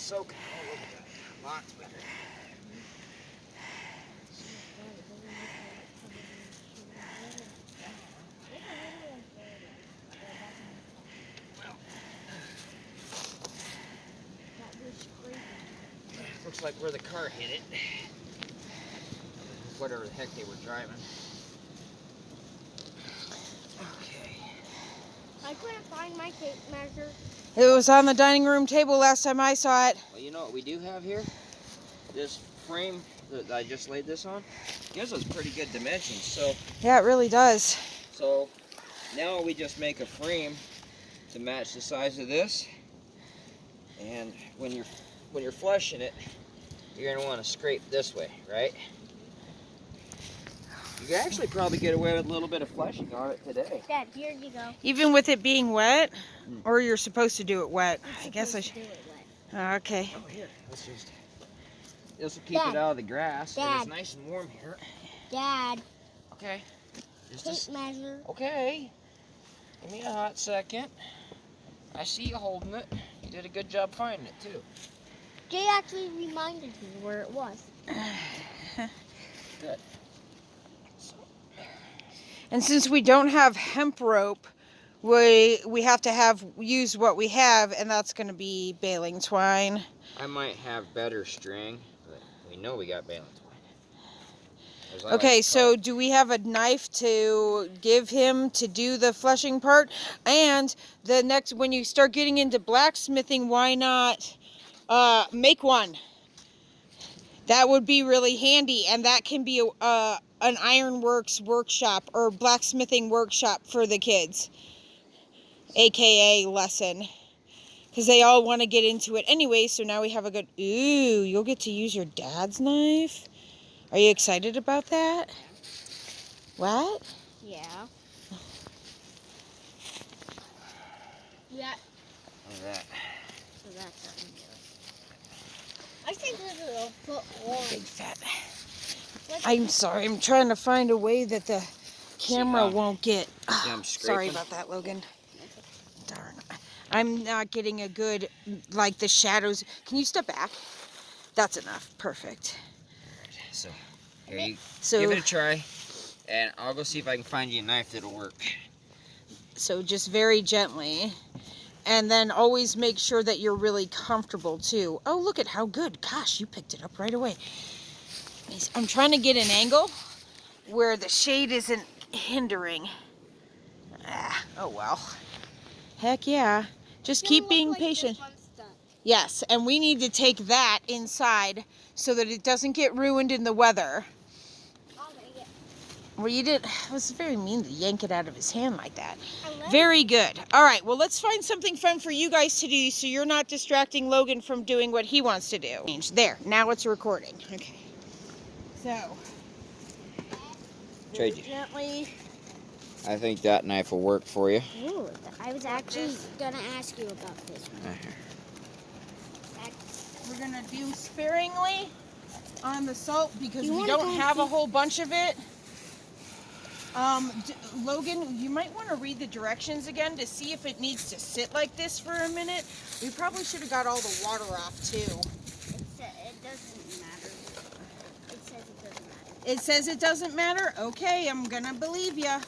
soaking all over the box with it. Looks like where the car hit it. Whatever the heck they were driving. Okay. I couldn't find my tape measure. It was on the dining room table last time I saw it. Well, you know what we do have here? This frame that I just laid this on gives us pretty good dimensions. So Yeah, it really does. So now we just make a frame to match the size of this. And when you're flushing it, you're gonna want to scrape this way, right? You can actually probably get away with a little bit of flushing on it today. Dad, here you go. Even with it being wet? Or you're supposed to do it wet? I guess I should. Do it wet. Okay. Oh, here. Let's just. This will keep it out of the grass. And it's nice and warm here. Dad. Okay. Tape measure. Okay. Give me a hot second. I see you holding it. You did a good job finding it too. Jay actually reminded me where it was. Good. And since we don't have hemp rope, we have to use what we have, and that's going to be baling twine. I might have better string, but we know we got baling twine. Okay, so do we have a knife to give him to do the flushing part? And the next, when you start getting into blacksmithing, why not make one? That would be really handy, and that can be an ironworks workshop or blacksmithing workshop for the kids, aka lesson, because they all want to get into it anyway. So now we have a good. Ooh, you'll get to use your dad's knife. Are you excited about that? What? Yeah. Yeah. Look at that. So that's how we do it. I think this is a foot long. Big fat. I'm sorry. I'm trying to find a way that the camera won't get. I'm Sorry about that, Logan. Darn. I'm not getting a good, like the shadows. Can you step back? That's enough. Perfect. So, here give it a try, and I'll go see if I can find you a knife that'll work. So just very gently, and then always make sure that you're really comfortable too. Oh, look at how good. Gosh, you picked it up right away. I'm trying to get an angle where the shade isn't hindering. Oh well. Heck yeah. Just keep being patient. Yes, and we need to take that inside so that it doesn't get ruined in the weather. Well, you did. It was very mean to yank it out of his hand like that. Very good. All right, well, let's find something fun for you guys to do so you're not distracting Logan from doing what he wants to do. There, now it's recording. Okay. So, Trade you. Gently. I think that knife will work for you. Ooh, I was actually going to ask you about this one. We're going to do sparingly on the salt because we don't have a whole bunch of it. Logan, you might want to read the directions again to see if it needs to sit like this for a minute. We probably should have got all the water off too. It doesn't matter. It says it doesn't matter. It says it doesn't matter? Okay, I'm going to believe you.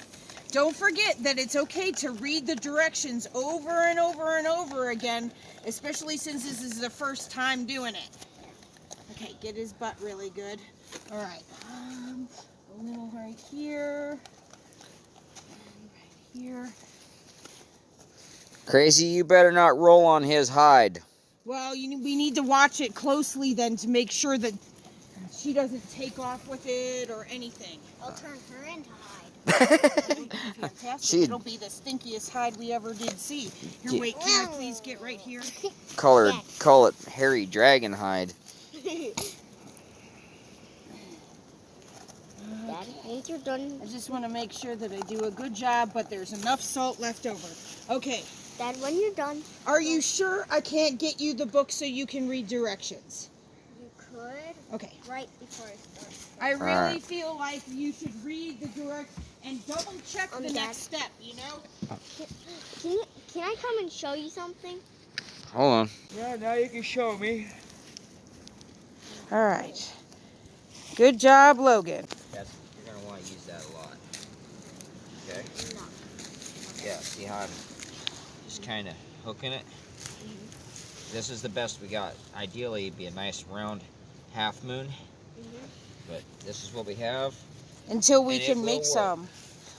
Don't forget that it's okay to read the directions over and over and over again, especially since this is the first time doing it. Okay, get his butt really good. All right. A little right here. Right here. Crazy, you better not roll on his hide. Well, we need to watch it closely then to make sure that she doesn't take off with it or anything. I'll turn her into hide. Fantastic. It'll be the stinkiest hide we ever did see. Here, wait, can I please get right here? Call it hairy dragon hide. Dad, I think you're done. I just want to make sure that I do a good job, but there's enough salt left over. Okay. Dad, when you're done. Are you sure I can't get you the book so you can read directions? You could. Okay. Right before I start. I really feel like you should read the directions and double check the next step, you know? Can I come and show you something? hold on. Yeah, now you can show me. All right. Good job, Logan. You're gonna want to use that a lot. Okay. No. Yeah. See how I'm just kind of hooking it. This is the best we got. Ideally, it'd be a nice round half moon, but this is what we have. Until we And it can will make work. some.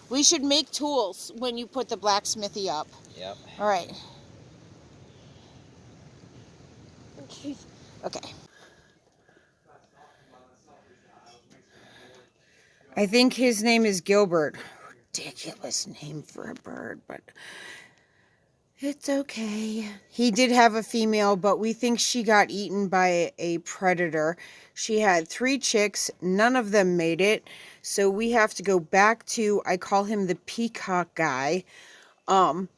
We should make tools when you put the blacksmithy up. Yep. All right. Okay. I think his name is Gilbert. Ridiculous name for a bird, but it's okay. He did have a female, but we think she got eaten by a predator. She had 3 chicks. None of them made it. So we have to go back to, I call him the peacock guy,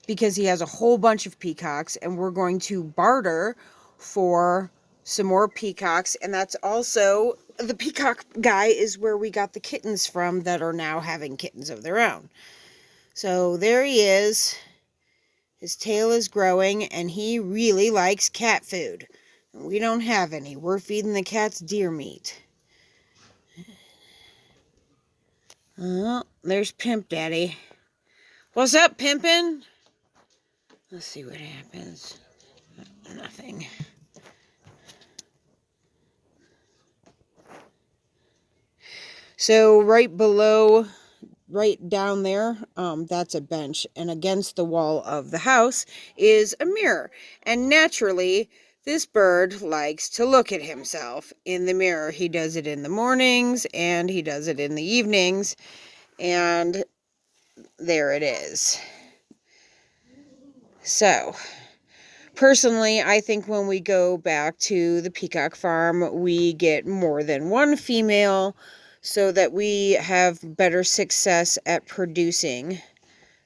because he has a whole bunch of peacocks, and we're going to barter for some more peacocks. And that's also, the peacock guy is where we got the kittens from that are now having kittens of their own. So there he is. His tail is growing, and he really likes cat food. We don't have any. We're feeding the cats deer meat. Oh, there's Pimp Daddy. What's up, Pimpin'? Let's see what happens. Nothing. So right below, right down there, that's a bench. And against the wall of the house is a mirror. And naturally, this bird likes to look at himself in the mirror. He does it in the mornings and he does it in the evenings. And there it is. So, personally, I think when we go back to the peacock farm, we get more than one female so that we have better success at producing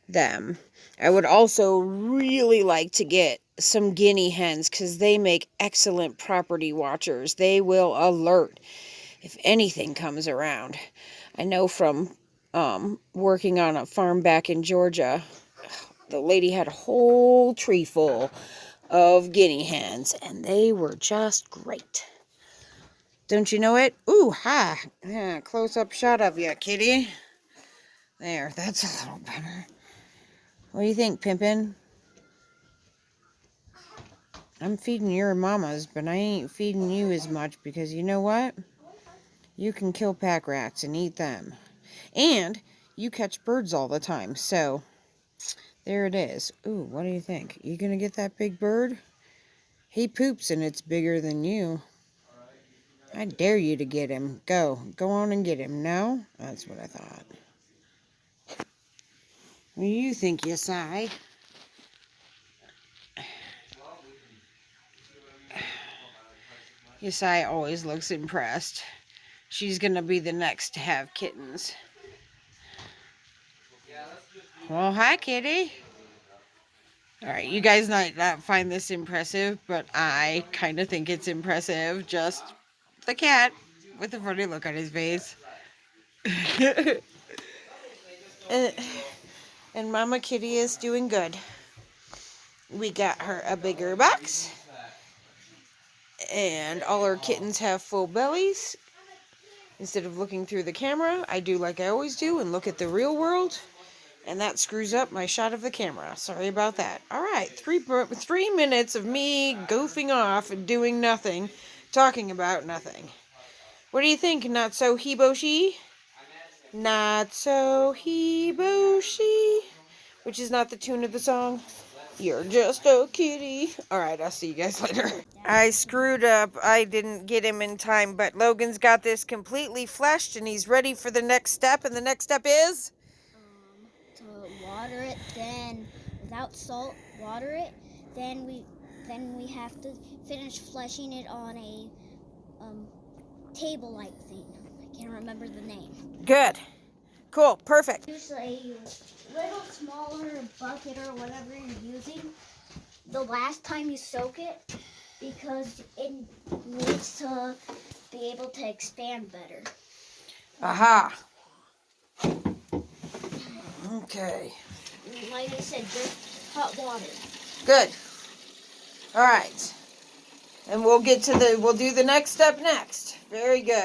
them. I would also really like to get some guinea hens because they make excellent property watchers. They will alert if anything comes around. I know from working on a farm back in Georgia, the lady had a whole tree full of guinea hens, and they were just great. Don't you know it? Ooh, hi. Yeah, close-up shot of you, kitty. There, that's a little better. What do you think, Pimpin'? I'm feeding your mamas, but I ain't feeding you as much because you know what? You can kill pack rats and eat them. And you catch birds all the time, so there it is. Ooh, what do you think? You gonna get that big bird? He poops and it's bigger than you. I dare you to get him. Go on and get him. No? That's what I thought. What do you think, Yesai? Yesai always looks impressed. She's gonna be the next to have kittens. Well, hi, kitty. Alright, you guys might not find this impressive, but I kind of think it's impressive. Just the cat with a funny look on his face. And Mama Kitty is doing good. We got her a bigger box. And all our kittens have full bellies. Instead of looking through the camera, I do like I always do and look at the real world. And that screws up my shot of the camera. Sorry about that. Alright, 3 minutes of me goofing off and doing nothing, talking about nothing. What do you think, Not So Hiboshi? Not So Hiboshi. Which is not the tune of the song. You're just a kitty. Alright, I'll see you guys later. I screwed up. I didn't get him in time, but Logan's got this completely fleshed and he's ready for the next step. And the next step is? To water it, then without salt, water it. Then we have to finish fleshing it on a table-like thing. I can't remember the name. Good. Cool. Perfect. Use a little smaller bucket or whatever you're using the last time you soak it because it needs to be able to expand better. Aha. Okay. Like I said, just hot water. Good. All right. And we'll do the next step next. Very good.